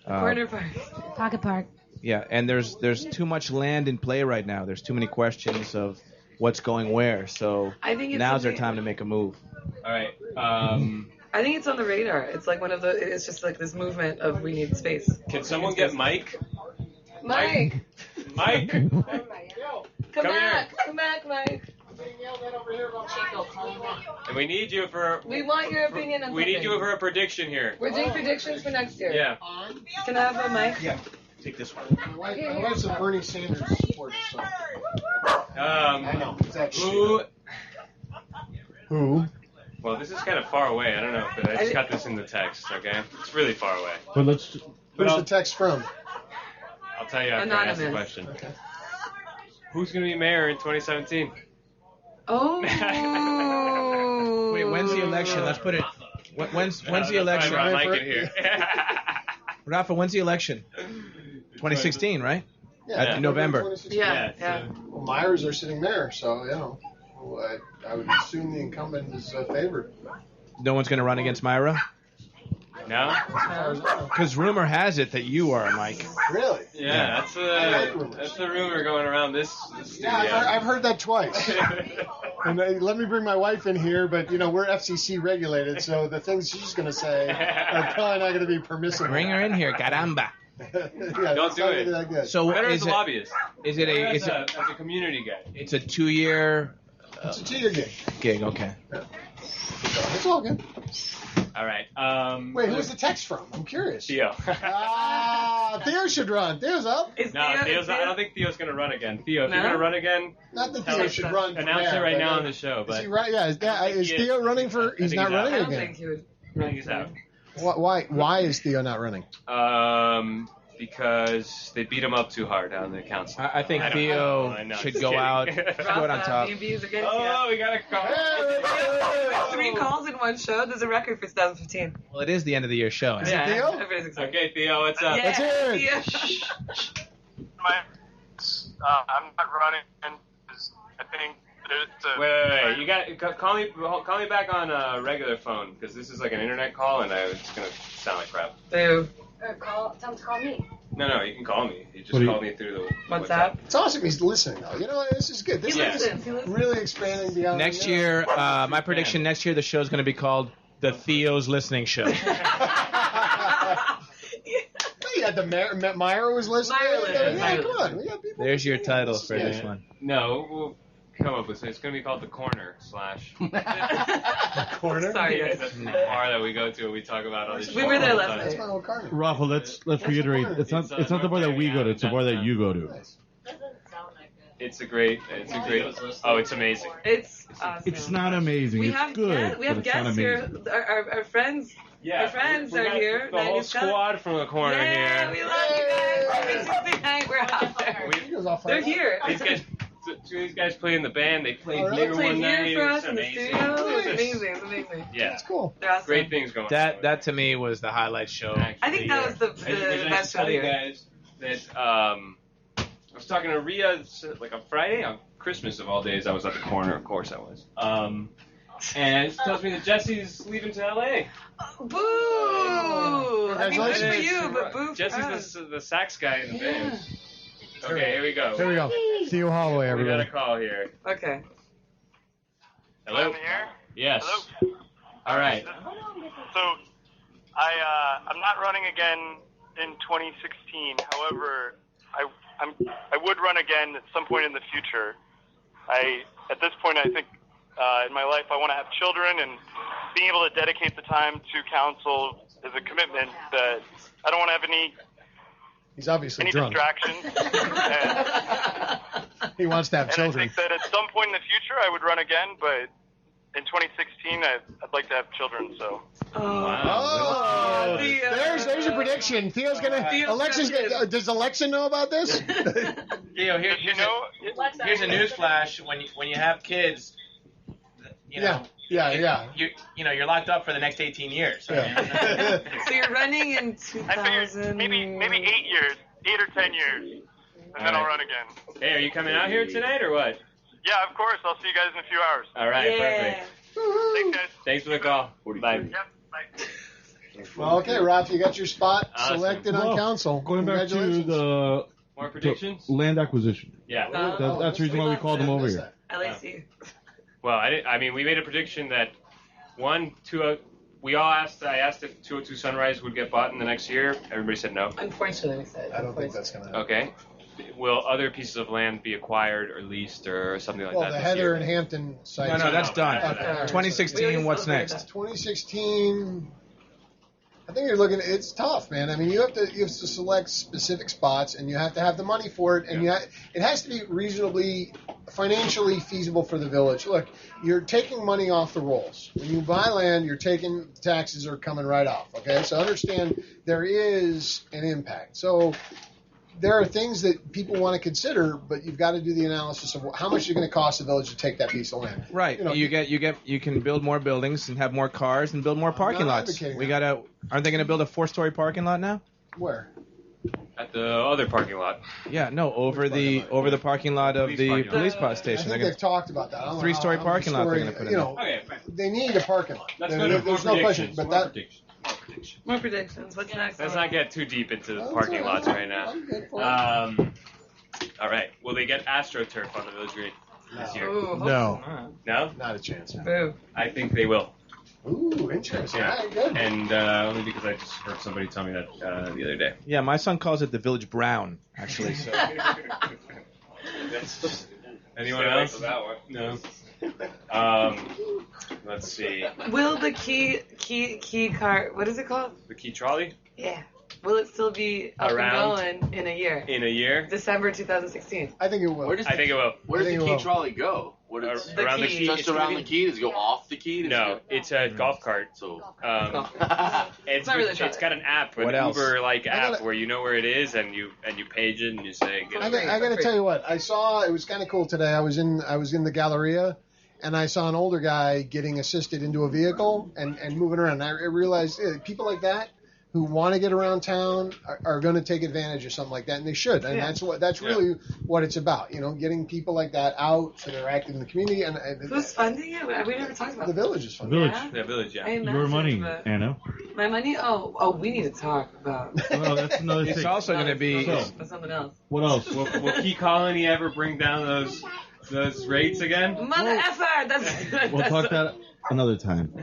Corner Park. Pocket Park. Yeah, and there's too much land in play right now. There's too many questions of what's going where. So I think it's now's their something- time to make a move. All right. I think it's on the radar. It's like one of the. It's just like this movement of we need space. Can someone get Mike? Mike, Mike! come Come back, come back, Mike. And we need you for. We want your opinion on We need something. you for a prediction here. We're doing predictions for next year. Yeah. Can I have a mic? Yeah. Take this one. My wife's a Bernie Sanders supporter, so. I know. Who? Well, this is kind of far away. I don't know, but I just got this in the text. Okay, it's really far away. But let's. Who's the text from? I'll tell you after I ask the question. Okay. Who's going to be mayor in 2017? Oh. Wait, when's the election? Let's put it. When's the election? I brought Mike in here. Rafa, when's the election? 2016, right? Yeah, November. Yeah. Well, Myers are sitting there, so I would assume the incumbent is favored. No one's going to run against Myra? No? Because rumor has it that you are, Mike. Really? Yeah, that's the rumor going around this studio. Yeah, I've heard that twice. And let me bring my wife in here, but we're FCC regulated, so the things she's going to say are probably not going to be permissible. Bring her in here, caramba. Yeah, Don't do it. That good. So Better is as a it, lobbyist. is it a as a community guy. it's a 2-year It's a 2-year gig. gig? Okay. It's all good. All right. Wait, who's the text from? I'm curious. Theo. Theo should run. Theo's up. Theo's. I don't think Theo's going to run again. Theo, if you're going to run again, Not that Theo should run. announce it right now on the show. Is But he right? Yeah. Is Theo running for? He's not running I don't again. think he would. I think he's out. Why is Theo not running? Because they beat him up too hard on the council. I think Theo should go out on top. B&B's against Oh, we got a call. 3 calls in one show. There's a record for 2015. Well, it is the end of the year show. Is it Theo? Everybody's excited. Okay, Theo, what's up? Yeah, Let's hear it. Theo. I'm not running because I think it's a. Wait. You got call me back on a regular phone because this is like an internet call and it's gonna sound like crap. Boo. Tell him to call me. No, you can call me. You just call me through the WhatsApp. It's awesome. He's listening though. This is good. This is really expanding beyond. Next year, my prediction next year, the show is going to be called the Theo's Listening Show. Yeah, the Myra was listening. Myra. Come on, we got people. There's your title for this one. No, we'll come up with it. It's going to be called The Corner / Corner. Sorry, Yeah, guys. that's the bar that we go to and we talk about all this We shit were there all the last time. night. That's my old Carter. Rafa, let's reiterate. It's not the bar that we go to. It's the bar that you go to. It's a great. Oh, it's amazing. It's awesome. It's not amazing. We It's have good. we have but it's not guests here. amazing. Our friends. Yeah, Our friends we are got here. The whole 90s Cup. squad from the corner Yeah, here. we love you guys. Every Tuesday night we're out there. They're here. Two of these guys play in the band. They played really? here They played one night. here for It us was in the amazing. studio. It's Nice. amazing. It's amazing. Yeah, That's cool. They're awesome. great things going on. That to me was the highlight show. I think that was the best show of tell the you year. guys that I was talking to Rhea like on Friday, on Christmas of all days. I was at the corner, of course I was. And she tells me that Jesse's leaving to LA. Boo! I mean, good for Congratulations. you, but boo for us. Jesse's the sax guy in the band. Okay, here we go. Here we go. Theo Holloway, We got everybody. a call here. Okay. Hello? On the air? Yes. Hello? All right. So, I'm not running again in 2016. However, I would run again at some point in the future. At this point, I think in my life, I want to have children, and being able to dedicate the time to counsel is a commitment that I don't want to have any He's obviously drunk. distractions. He wants to have And children. I think that at some point in the future, I would run again, but in 2016, I'd like to have children. So. Oh, there's your prediction. Theo's gonna. Does Alexa know about this? Theo, here's a newsflash. When you have kids, Yeah. you're locked up for the next 18 years. So you're running in 2000. I figured maybe 8 years, 8 or 10 years, and then I'll run again. Hey, are you coming out here tonight or what? Yeah, of course. I'll see you guys in a few hours. All right, Yeah. perfect. Thanks, guys. Thanks for the call. Bye. Yep, bye. Well, okay, Rafa, you got your spot Awesome. selected on Well, council. Going back to Congratulations. the More predictions? land acquisition. Yeah. That's the reason why we called them over here. LAC. Well, I mean, we made a prediction that I asked if 202 Sunrise would get bought in the next year. Everybody said no. Unfortunately, we said. I don't think that's gonna happen. Okay. will other pieces of land be acquired or leased or something like Well, that the this Heather year? and Hampton site. No, that's done. Okay. 2016, what's next? 2016. I think you're looking. It's tough, man. I mean, you have to select specific spots, and you have to have the money for it, and it has to be reasonably financially feasible for the village. Look, you're taking money off the rolls. When you buy land, you're taking taxes are coming right off. Okay, so understand there is an impact. So there are things that people want to consider, but you've got to do the analysis of how much it's going to cost the village to take that piece of land. Right. You can build more buildings and have more cars and build more parking lots. Aren't they going to build a 4-story parking lot now? Where? At the other parking lot. Yeah, no, over the parking lot of the police station. I think they've talked about that. I don't know 3-story how parking lot they're going to put in. Okay, fine. They need a parking lot. Let's go to There's no question, but that. More predictions. What's next? Let's not get too deep into the parking lots right now. I'm good for it. All right. Will they get astroturf on the village green this year? Ooh, no. No? Not a chance. Boo. I think they will. Ooh, interesting. Yeah. All right, good. And only because I just heard somebody tell me that the other day. Yeah, my son calls it the Village Brown, actually. So. Anyone Stay away else? from that one. No. Let's see. Will the key car? What is it called? The Key Trolley? Yeah. Will it still be up Around? and going in a year? In a year? December 2016. I think it will. I think it will. Where does the Key Trolley go? Around the key. Just around the key? Does it go off the key? No, it's a golf cart. So it's not really it's got an app, an What else? Uber-like app where you know where it is and you page it and you say. Get I it. got to tell you what I saw. It was kind of cool today. I was in the Galleria, and I saw an older guy getting assisted into a vehicle and moving around. And I realized people like that who want to get around town are going to take advantage of something like that, and they should. And that's really what it's about. You know, getting people like that out so they're active in the community. And Who's funding it? We never talked about the that. village is funding. Village. Yeah? The village, yeah. I Your imagine, money, but- Anna. My money? Oh, we need to talk about. Well, that's another It's thing. also going to be. That's something else. What else? Will Key Colony ever bring down those rates again? Mother effer! That's. We'll talk that another time.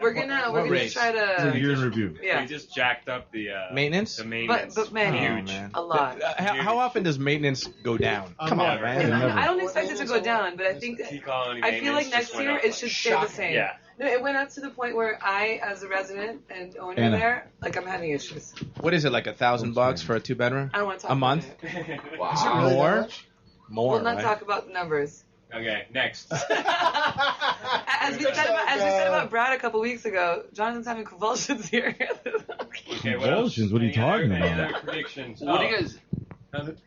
We're gonna rates? try to. Year in review. Yeah. We just jacked up the Maintenance? The maintenance. But Manny, huge. man. a lot. How often does maintenance go down? Come on, man. I don't expect it to go down, but I think Key Colony I feel like maintenance next just went year up, it should stay the same. Yeah. No, it went up to the point where I, as a resident and owner Anna. there, like I'm having issues. What is it, like $1,000 for a 2-bedroom? I don't want to talk A about month? it. Is it really More? that much? More, We'll not right? talk about the numbers. Okay, next. As we said about Brad a couple weeks ago, Jonathan's having convulsions here. Okay, what else? Convulsions? What are you talking Any about? other predictions? what do you guys?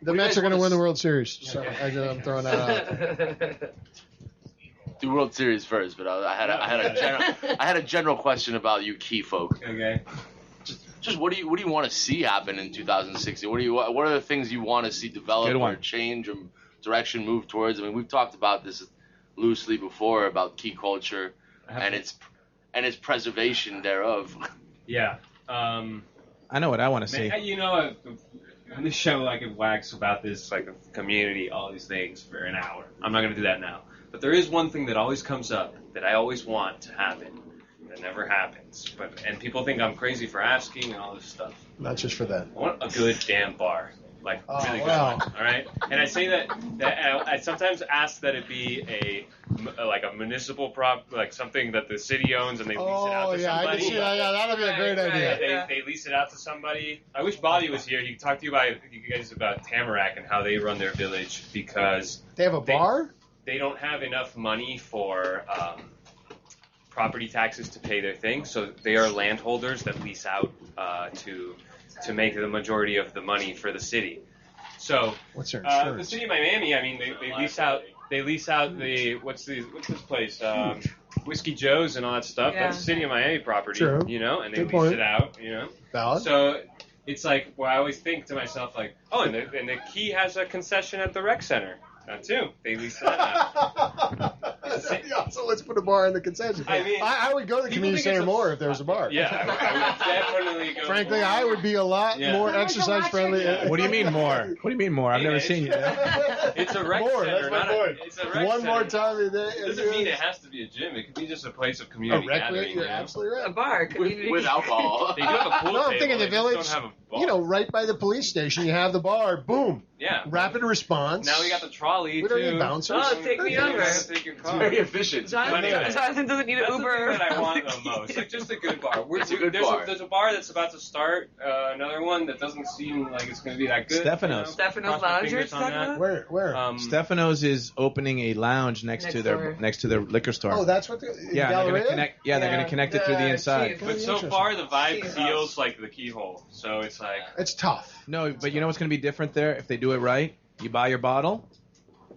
The Mets are going to win the World Series. So I'm throwing that out. Do World Series first, but I had a general question about you Key folk. Okay. Just what do you want to see happen in 2016? What are the things you want to see develop Good one. or change or direction move towards? I mean, we've talked about this loosely before about Key culture and its preservation thereof. Yeah. I know what I want to see. You know, on this show I could wax about this, like the community, all these things for an hour. I'm not going to do that now. But there is one thing that always comes up that I always want to happen. That never happens. And people think I'm crazy for asking and all this stuff. Not just for that. I want a good damn bar. Like, really good wow. one, all right? And I say that I sometimes ask that it be a municipal like something that the city owns and they lease it out to somebody. I can see that. Yeah, that'll be a great idea. They lease it out to somebody. I wish Bobby was here. He could talk to you guys about Tamarack and how they run their village because They have a bar? they don't have enough money for property taxes to pay their thing, so they are landholders that lease out to make the majority of the money for the city. So What's their the insurance? city of Miami, I mean, they lease out the what's this place? Whiskey Joe's and all that stuff. Yeah. That's city of Miami property, True. you know, and they Good lease point. it out, you know. Valid. So it's like, well, I always think to myself, like, oh, and the Key has a concession at the rec center. That too. They lease that out. So let's put a bar in the concession. I mean, I would go to the community think it's center more if there was a bar. Yeah, I would definitely go. Frankly, more. I would be a lot more exercise friendly. What do you mean more? What do you mean more? I've never seen you. It's a rec More, center, that's my not point. It's a rec One center. more time a day. It doesn't mean it has to be a gym. It could be just a place of community gathering. You're absolutely right. A bar, community. With alcohol. They do have a pool No, I'm table, thinking the they just village. don't have a bar. You know, right by the police station, you have the bar. Boom. Yeah. Rapid response. Now we got the trolley We too. don't need bouncers. Oh, take me over. Take your car. Very efficient. Jonathan doesn't need an That's Uber. the thing that I want the most. Like just a good bar. It's a good bar. There's a bar that's about to start. Another one that doesn't seem like it's going to be that good. Stefano's. Stefano's Cross my Lounge, fingers you're on talking that. Where? Stefano's is opening a lounge next to door. their liquor store. Oh, that's what the yeah, they're Galleria? gonna connect. Yeah, they're gonna connect it through the inside. But so far the vibe feels like the keyhole. So it's like It's tough. No, but you know what's gonna be different there if they do it right? You buy your bottle,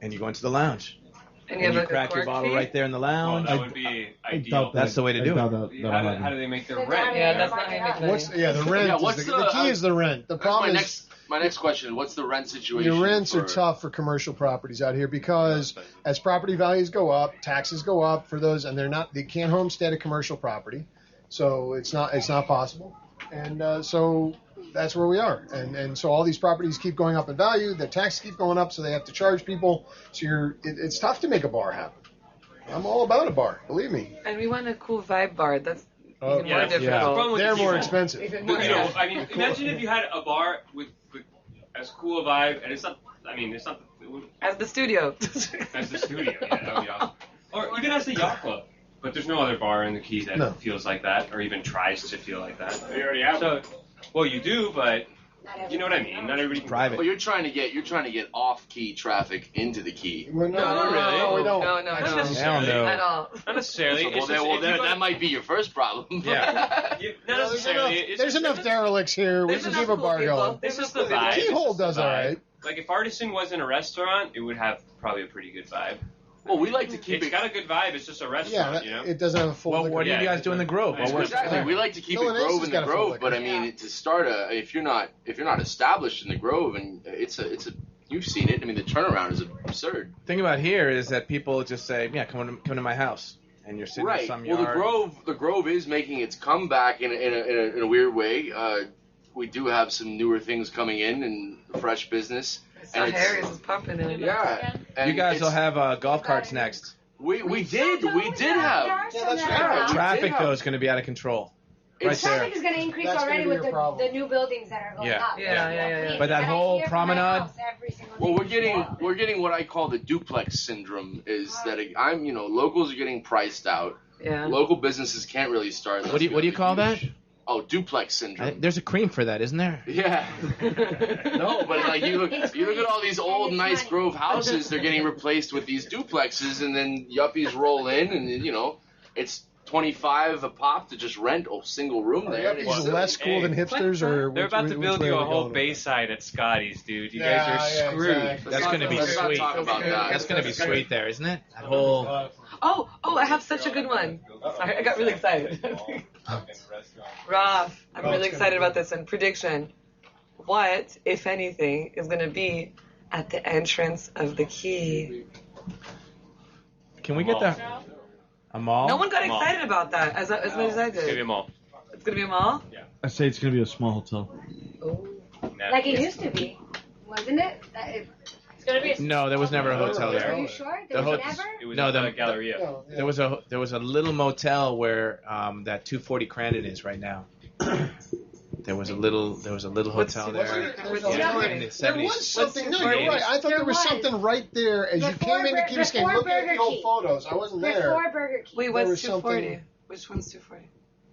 and you go into the lounge, And and have you like a crack your cork bottle fee? right there in the well, lounge. that would be I ideal. doubt that. That's the way to do I doubt it. that. How do they make their Then rent? Yeah, that's not how you make money. What's the rent? Yeah, is what's the key is the rent. The problem is my next question: what's the rent situation? your rents are for- tough for commercial properties out here because as property values go up, taxes go up for those, and they can't homestead a commercial property, so it's not possible, and so that's where we are, and so all these properties keep going up in value, the taxes keep going up, so they have to charge people, so it's tough to make a bar happen. I'm all about a bar, believe me. And we want a cool vibe bar. That's Oh, even more yeah. difficult. The problem with They're the more keyhole- expensive. Even But, more, you know, yeah. I mean, imagine if you had a bar with as cool a vibe, and it's not. I mean, it's not As the studio. as the studio. Yeah, that would be awesome. Or even as the yacht club. But there's no other bar in the Key that feels like that, or even tries to feel like that. We already have one. Well, you do, but you know what I mean. Not everybody can. Private. Well, you're trying to get off-key traffic into the Key. Well, No, not really. No, we don't. No, Not no. necessarily. Hell no. At all. Not necessarily. So, It's just, if you that want- might be your first problem. Yeah. Not necessarily. It's There's just- enough derelicts here. We There's can enough keep a cool bar people. going. It's just the There's enough vibe. cool It's Keyhole just the does all vibe. right. Like if Artisan wasn't a restaurant, it would have probably a pretty good vibe. Well, we like to keep It's it. got a good vibe. It's just a Yeah, restaurant, you know. it doesn't have a full. Well, liquor what do you Yeah, guys do in the Grove? What works Exactly. there? We like to keep Phil it and Ace's Grove in the got a full Grove, liquor. but I mean, to start if you're not established in the Grove, and it's a you've seen it. I mean, the turnaround is absurd. The thing about here is that people just say, "Yeah, come to my house," and you're sitting in Right. some Well, yard. the Grove is making its comeback in a weird way. We do have some newer things coming in and fresh business. So Harry's is pumping in it. Yeah. And You guys will it's- have golf carts next. We did have. Yeah, that's right. Traffic though is going to be out of control. Right It's- there. Traffic is going to increase That's already gonna be with your problem. the new buildings that are going Yeah. up. Yeah. But that And I whole hear from my promenade- house every single Well, day. we're getting what I call the duplex syndrome. Is that locals are getting priced out. Yeah. Local businesses can't really start. unless What do you have a call that? huge- Oh, duplex syndrome. There's a cream for that, isn't there? Yeah. No, but like you look at all these old nice Grove houses, they're getting replaced with these duplexes, and then yuppies roll in, and it's $25 a pop to just rent a single room there. and Yuppies it's less cool than hipsters, or They're about to which build way you are a we whole going? Bayside at Scotty's, dude. You Yeah, guys are yeah, screwed. exactly. That's going to be Let's not sweet. talk about that. That's going to be sweet there, isn't it? That whole. Oh, I have such a good one. Sorry, I got really excited. Raf, I'm really excited about this one. Prediction. What, if anything, is going to be at the entrance of the Key? Can we get that? A mall? No one got Mall. excited about that as much as I It's gonna be a did. mall. It's going to be a mall? I say it's gonna be a small hotel. Like it used to be, wasn't it? It's gonna be. No, there was never a hotel Are there. you sure? The There was hot- never? It was No, at the the- Galleria. There was a little motel where that 240 Crandon is right now. There was a little hotel there. What's There in the was 70s. something. No, What's you're right. I thought there was There was. something right there as you Before came into Bur- Key Biscayne. before Looking at Burger the old King. photos, I wasn't there. Before Burger King. Wait, There what's was 240? something- Which one's 240?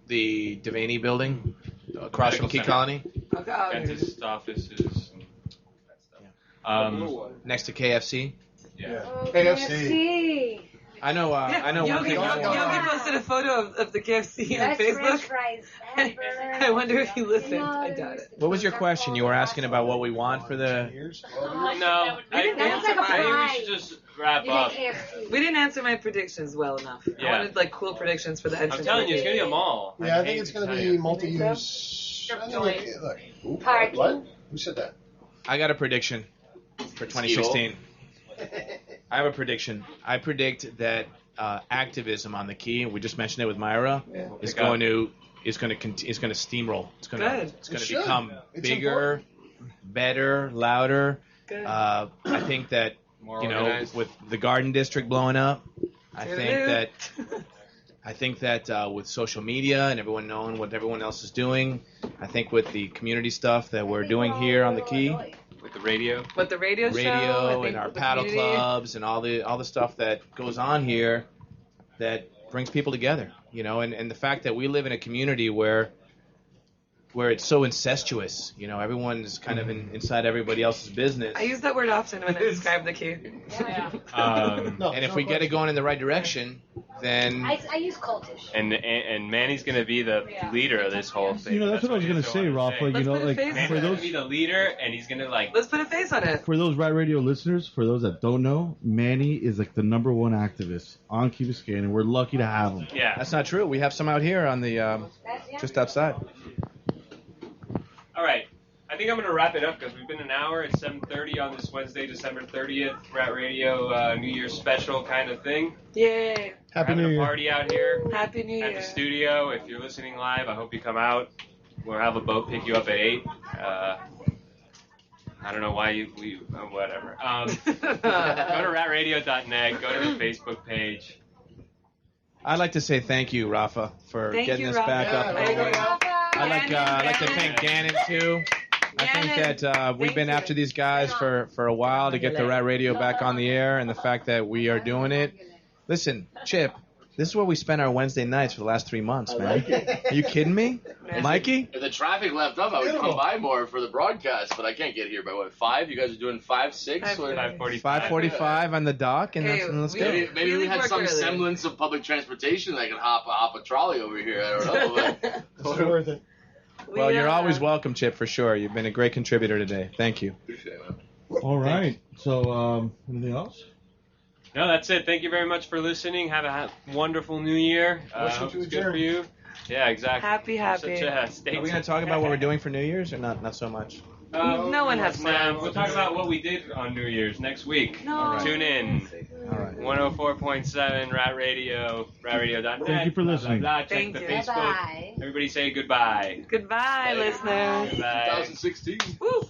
The Devaney building across from Key Medical Colony, Okay, Dentist offices. And that stuff. next to KFC. Yeah. Oh, KFC. I know. I know one Yogi thing. posted a photo of the KFC on Best French Facebook. fries ever. I wonder if he listened. I doubt it. What was your question? You were asking about what we want for the. No, I That's like a think we pie. should just wrap You up. get KFC. We didn't answer my predictions well enough. I Yeah. wanted like cool predictions for the entrance. I'm telling you, it's gonna be a mall. Yeah, I hate think it's to going to tell be you. multi-use. I think look. Ooh, Parking. what? Who said that? I got a prediction for 2016. I have a prediction. I predict that activism on the Key. We just mentioned it with Myra. Yeah. Is going to steamroll. It's going to become bigger, better, louder. Good. I think that More you know, organized. with the Garden District blowing up, I think that with social media and everyone knowing what everyone else is doing, I think with the community stuff that we're doing here on the Key, with the radio. But the radio show, I think and our the paddle community- clubs and all the stuff that goes on here that brings people together, you know, and the fact that we live in a community where it's so incestuous, you know, everyone's kind of inside everybody else's business. I use that word often when I describe the Key. And if we get it going in the right direction, then I use cultish. And Manny's gonna be the leader of this whole thing. You know, that's what I was gonna say, Rafa. You know, like Manny's for gonna those be the leader, and he's gonna Let's put a face on it. for those Rat Radio listeners, for those that don't know, Manny is like the #1 activist on Key Biscayne, and we're lucky to have him. Yeah, that's not true. We have some out here on the just outside. All right. I think I'm going to wrap it up because we've been an hour. It's 7:30 on this Wednesday, December 30th. Rat Radio New Year's special kind of thing. Yay. Happy We're having New Year. a party out here Happy New at Year. the studio. If you're listening live, I hope you come out. We'll have a boat pick you up at 8. I don't know why whatever. Go to ratradio.net. Go to the Facebook page. I'd like to say thank you, Rafa, for Thank getting you, us Rafa. back up. I agree. I'd like to thank Gannon too. I think that we've been after these guys for a while to get the Rat Radio back on the air, and the fact that we are doing it. Listen, Chip, this is where we spent our Wednesday nights for the last 3 months, man. Are you kidding me? Mikey? If the traffic left up, I would come by more for the broadcast, but I can't get here by what, 5? You guys are doing 5, 6? 5:45 on the dock, and let's go. Maybe we had some semblance of public transportation that I could hop a trolley over here. I don't know. But It's worth it. Well, you're always welcome, Chip, for sure. You've been a great contributor today. Thank you. All right. So, anything else? No, that's it. Thank you very much for listening. Have a wonderful New Year. Motion Hope to it's good adjourn. for you. Yeah, exactly. Happy. Stay Are we going to talk about what we're doing for New Year's, or not so much? No one has plans. We'll talk about what we did on New Year's next week. No. Tune in. All right. 104.7 Rat Radio, ratradio.net. Thank you for listening. Blah, blah, blah. Check Thank the you. Facebook. Bye-bye. Everybody say goodbye. Goodbye, listeners. Goodbye. 2016. Woo.